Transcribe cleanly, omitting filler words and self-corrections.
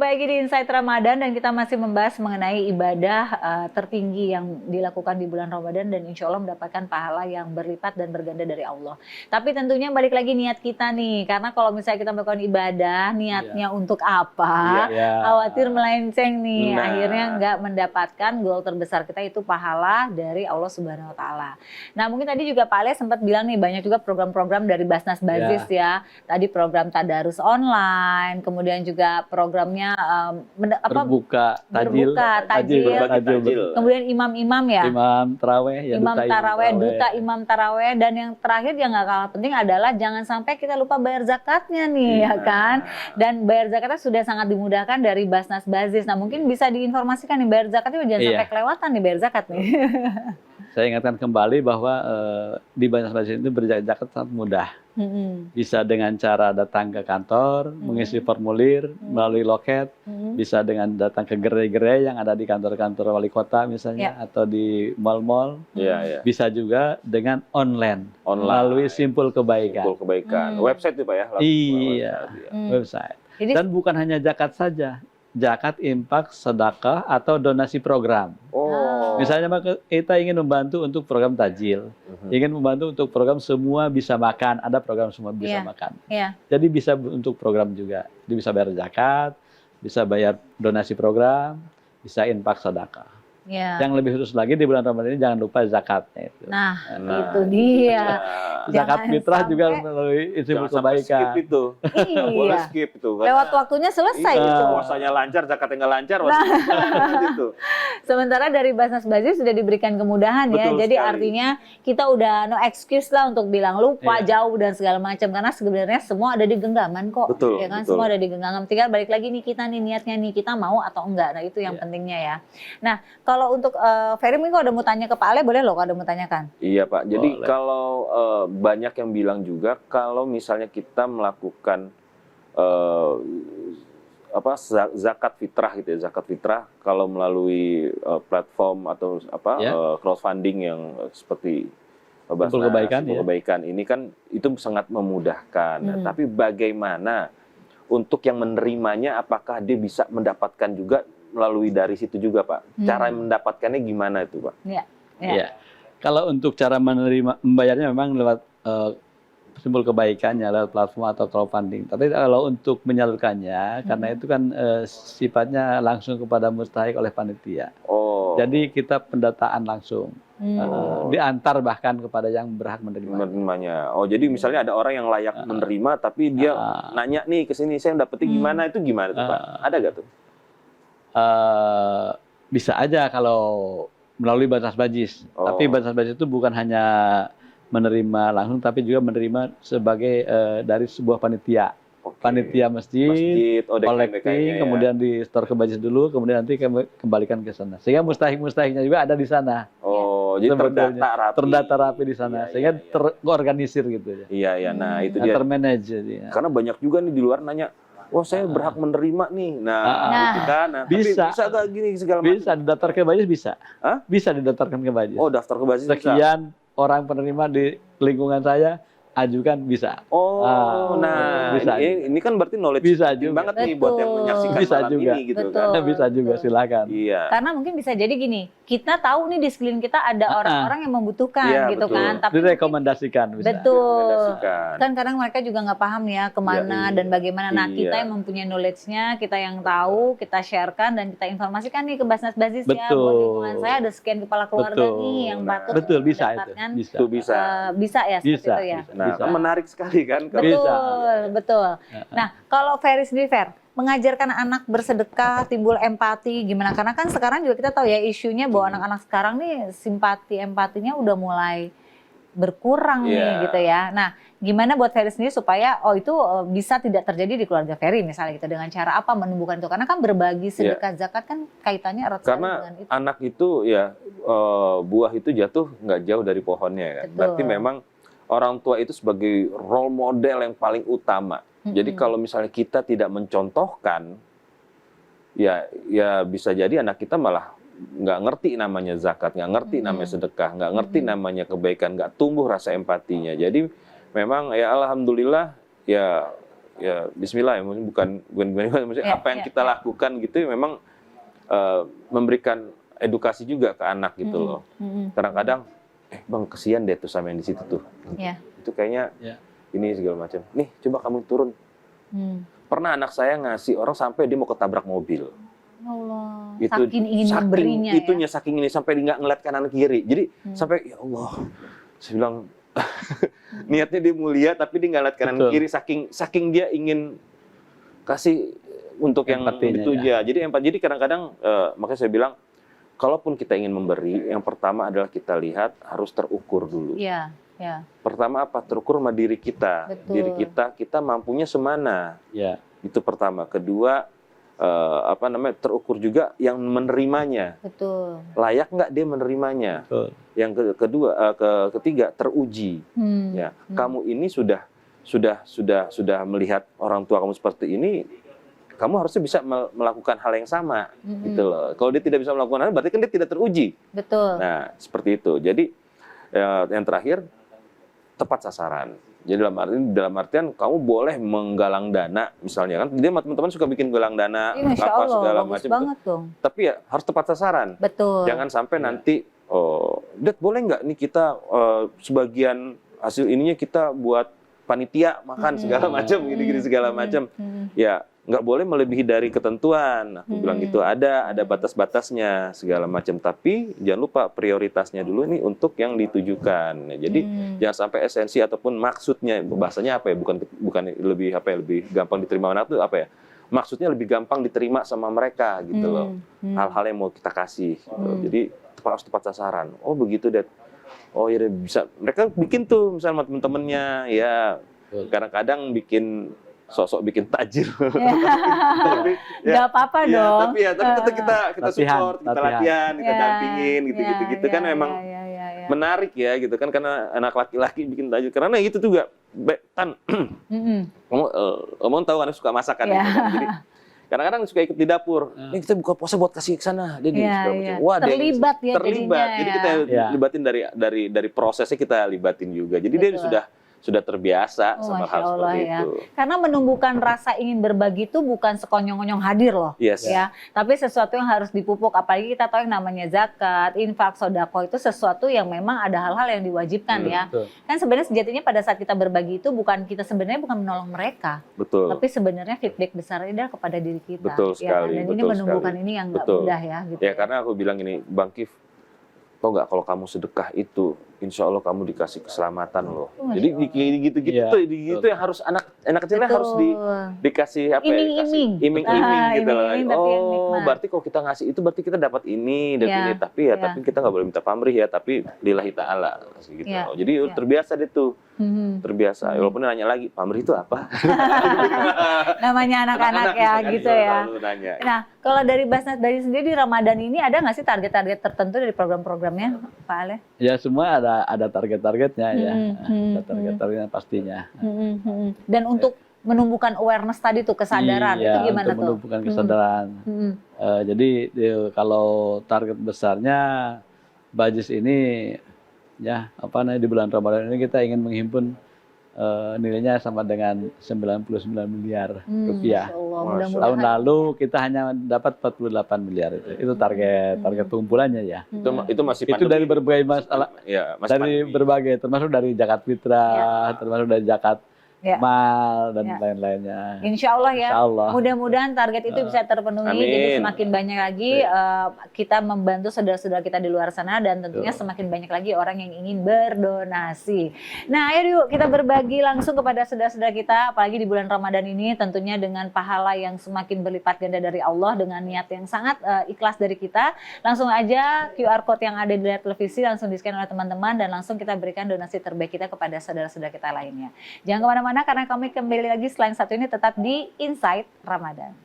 lagi di Insight Ramadan dan kita masih membahas mengenai ibadah tertinggi yang dilakukan di bulan Ramadan dan insya Allah mendapatkan pahala yang berlipat dan berganda dari Allah. Tapi tentunya balik lagi niat kita nih, karena kalau misalnya kita melakukan ibadah, niatnya untuk apa? Khawatir melenceng nih, akhirnya nggak mendapatkan goal terbesar kita itu pahala dari Allah Subhanahu Wa Taala. Nah mungkin tadi juga Pak Ale sempat bilang nih banyak juga program-program dari Basnas Bazis ya. Tadi program Tadarus online, kemudian juga programnya berbuka tajil, kemudian imam-imam ya, imam taraweh, ya, imam taraweh, duta imam taraweh, dan yang terakhir yang nggak kalah penting adalah jangan sampai kita lupa bayar zakatnya nih ya kan, dan bayar zakatnya sudah sangat dimudahkan dari Basnas Bazis. Nah mungkin bisa diinformasikan nih bayar zakatnya jangan sampai kelewatan nih bayar zakat nih. Saya ingatkan kembali bahwa di Basnas Bazis itu berzakat sangat mudah. Bisa dengan cara datang ke kantor, mengisi formulir melalui loket, bisa dengan datang ke gerai-gerai yang ada di kantor-kantor wali kota misalnya, atau di mal-mal. Bisa juga dengan online, melalui Simpul Kebaikan. Simpul Kebaikan. Website itu Pak ya? Iya, website. Dan bukan hanya zakat saja. Zakat, infak, sedekah, atau donasi program. Misalnya kita ingin membantu untuk program tajil, ingin membantu untuk program semua bisa makan, ada program semua bisa makan. Jadi bisa untuk program juga, jadi bisa bayar zakat, bisa bayar donasi program, bisa infak, sedekah. Yang lebih khusus lagi di bulan Ramadan ini jangan lupa zakatnya itu. Nah itu dia. Zakat fitrah juga melalui Simpul Kebaikan. Skip itu. Boleh skip itu. Lewat waktunya selesai itu. Puasanya lancar, zakatnya nggak lancar. Gitu. Sementara dari Basnas Bazis sudah diberikan kemudahan ya. Jadi artinya kita udah no excuse lah untuk bilang lupa, jauh dan segala macam. Karena sebenarnya semua ada di genggaman kok. Ya kan, semua ada di genggaman. Tinggal balik lagi nih kita nih niatnya nih kita mau atau enggak. Nah itu yang pentingnya ya. Nah kalau untuk Ferry mungkin kalau ada mau tanya ke Pak Ale boleh loh kalau ada mau tanyakan. Iya Pak. Jadi kalau banyak yang bilang juga kalau misalnya kita melakukan zakat fitrah gitu ya, zakat fitrah kalau melalui platform atau crowdfunding yang seperti Simpul Kebaikan ini kan itu sangat memudahkan. Tapi bagaimana untuk yang menerimanya, apakah dia bisa mendapatkan juga melalui dari situ juga Pak? Cara mendapatkannya gimana itu Pak? Iya. Kalau untuk cara membayarnya memang lewat Simpul Kebaikannya, lewat platform atau crowdfunding. Tapi kalau untuk menyalurkannya, karena itu kan sifatnya langsung kepada mustahik oleh panitia. Jadi kita pendataan langsung. Diantar bahkan kepada yang berhak menerimanya. Jadi misalnya ada orang yang layak menerima, tapi dia nanya nih ke sini, saya dapetnya gimana? Itu gimana tuh Pak? Ada gak tuh? Bisa aja kalau melalui Basnas Bazis. Tapi Basnas Bazis itu bukan hanya menerima langsung, tapi juga menerima sebagai dari sebuah panitia. Panitia masjid collecting, kemudian di store ke Bazis dulu, kemudian nanti kembalikan ke sana. Sehingga mustahik-mustahiknya juga ada di sana. Jadi terdata rapi di sana, sehingga terorganisir gitu ya. Nah itu dia. Termanage. Karena banyak juga nih di luar nanya, wah saya berhak menerima nih. Gitu kan. Bisa. Tapi bisa gak gini segala macam? Bisa didaftar ke Bazis bisa. Bisa didaftarkan ke Bazis. Daftar ke Bazis bisa. Sekian orang penerima di lingkungan saya ajukan bisa. Bisa. Ini kan berarti knowledge bisa juga banget nih buat yang menyaksikan bisa malam juga. ini gitu kan. Bisa juga, silakan. Karena mungkin bisa jadi gini, kita tahu nih di sekeliling kita ada orang-orang yang membutuhkan gitu kan. Tapi direkomendasikan. Kan kadang mereka juga nggak paham ya kemana dan bagaimana. Nah kita yang mempunyai knowledge-nya, kita yang tahu, kita sharekan dan kita informasikan nih ke Basnas Bazis ya. Buat lingkungan saya ada sekian kepala keluarga nih yang patut mendapatkan. Bisa ya seperti itu ya. Menarik sekali kan. Betul. Nah, kalau Ferry sendiri, mengajarkan anak bersedekah, timbul empati, gimana? Karena kan sekarang juga kita tahu ya isunya bahwa anak-anak sekarang nih empatinya udah mulai berkurang nih gitu ya. Nah, gimana buat Ferry sendiri supaya itu bisa tidak terjadi di keluarga Ferry misalnya gitu, dengan cara apa menumbuhkan itu? Karena kan berbagi sedekah zakat kan kaitannya erat sekali dengan itu. Anak itu ya buah itu jatuh nggak jauh dari pohonnya kan. Berarti memang orang tua itu sebagai role model yang paling utama. Jadi kalau misalnya kita tidak mencontohkan, ya bisa jadi anak kita malah nggak ngerti namanya zakat, nggak ngerti namanya sedekah, nggak ngerti namanya kebaikan, nggak tumbuh rasa empatinya. Jadi memang ya alhamdulillah ya ya Bismillah ya, bukan maksudnya apa yang kita lakukan gitu memang memberikan edukasi juga ke anak gitu loh. Kadang-kadang, bang kesian deh tuh sama yang di situ tuh. Itu kayaknya ini segala macam. Nih coba kamu turun. Pernah anak saya ngasih orang sampai dia mau ketabrak mobil. Allah. Itu Saking ingin memberinya itunya, saking ini sampai dia nggak ngeliat kanan kiri. Jadi sampai ya Allah, saya bilang niatnya dia mulia tapi dia nggak ngeliat kanan kiri. Saking dia ingin kasih untuk yang itu ya. Jadi kadang-kadang makanya saya bilang, kalaupun kita ingin memberi, yang pertama adalah kita lihat harus terukur dulu. Pertama apa? Terukur sama diri kita. Betul. Diri kita mampunya semana. Itu pertama. Kedua, terukur juga yang menerimanya. Betul. Layak nggak dia menerimanya? Betul. Yang kedua, ketiga teruji. Kamu ini sudah melihat orang tua kamu seperti ini, kamu harusnya bisa melakukan hal yang sama, gitu loh. Kalau dia tidak bisa melakukan hal, berarti kan dia tidak teruji. Betul. Nah, seperti itu. Jadi yang terakhir, tepat sasaran. Jadi dalam artian kamu boleh menggalang dana, misalnya kan, dia teman-teman suka bikin galang dana, apa segala macam. Tapi ya harus tepat sasaran. Betul. Jangan sampai nanti, Dad boleh nggak nih kita sebagian hasil ininya kita buat panitia makan segala macam, gini-gini segala macam. Ya nggak boleh melebihi dari ketentuan. Aku bilang gitu, ada batas-batasnya segala macam. Tapi jangan lupa prioritasnya dulu nih untuk yang ditujukan. Jadi jangan sampai esensi ataupun maksudnya, bahasanya apa ya? Bukan lebih gampang diterima anak tuh apa ya? Maksudnya lebih gampang diterima sama mereka gitu loh. Hal-hal yang mau kita kasih. Jadi harus tepat sasaran. Oh begitu Dad. Oh ya bisa. Mereka bikin tuh misalnya temen-temennya ya. Kadang-kadang sosok bikin tajir. Tapi nggak apa-apa dong. Tapi kita support, kita latihan, kita dampingin, gitu-gitu kan memang menarik ya gitu kan, karena anak laki-laki bikin tajir. Karena itu juga kan, kamu tahu kan suka masak kan, gitu kan. Jadi kadang-kadang suka ikut di dapur. Nih kita buka puasa buat kasih ke sana. Wah, terlibat. Jadi kita libatin dari prosesnya, kita libatin juga. Jadi dia sudah terbiasa sama hal seperti itu. Karena menumbuhkan rasa ingin berbagi itu bukan sekonyong-konyong hadir loh, ya. Tapi sesuatu yang harus dipupuk. Apalagi kita tahu yang namanya zakat, infak, sedekah itu sesuatu yang memang ada hal-hal yang diwajibkan ya. Kan sebenarnya sejatinya pada saat kita berbagi itu bukan menolong mereka. Betul. Tapi sebenarnya feedback besarnya adalah kepada diri kita. Betul sekali. Dan ini menumbuhkan ini yang nggak mudah ya. Gitu ya, karena aku bilang ini, Bang Kif, tau nggak kalau kamu sedekah itu, insya Allah kamu dikasih keselamatan loh. Jadi gitu yang harus anak kecilnya harus dikasih apa iming-iming gitu loh. Oh, berarti kalau kita ngasih itu berarti kita dapat ini dan ini. Tapi kita nggak boleh minta pamrih ya. Tapi lillahi ta'ala gitu. Jadi terbiasa deh tuh. Terbiasa. Walaupun nanya lagi, pamrih itu apa? Namanya anak-anak ya gitu ya. Nah, kalau dari Basnas dari sendiri di Ramadan ini ada nggak sih target-target tertentu dari program-programnya, Pak Ale? Ya semua ada target-targetnya ya. Ada target-targetnya pastinya. Dan untuk menumbuhkan awareness tadi tuh, kesadaran, itu gimana tuh? Menumbuhkan kesadaran. Jadi kalau target besarnya Bajis ini ya di bulan Ramadan ini kita ingin menghimpun nilainya sama dengan 99 miliar rupiah. Tahun lalu kita hanya dapat 48 miliar itu target pengumpulannya ya. Itu masih pandemi. Itu dari berbagai masalah, dari berbagai, termasuk dari zakat fitrah, termasuk dari zakat mal dan lain-lainnya. Insya Allah ya. Mudah-mudahan target itu bisa terpenuhi. Jadi semakin banyak lagi kita membantu saudara-saudara kita di luar sana, dan tentunya semakin banyak lagi orang yang ingin berdonasi. Nah, ayo yuk kita berbagi langsung kepada saudara-saudara kita, apalagi di bulan Ramadan ini, tentunya dengan pahala yang semakin berlipat ganda dari Allah, dengan niat yang sangat ikhlas dari kita. Langsung aja QR code yang ada di layar televisi langsung di-scan oleh teman-teman, dan langsung kita berikan donasi terbaik kita kepada saudara-saudara kita lainnya. Jangan kemana-mana, karena kami kembali lagi selain satu ini tetap di Inside Ramadan.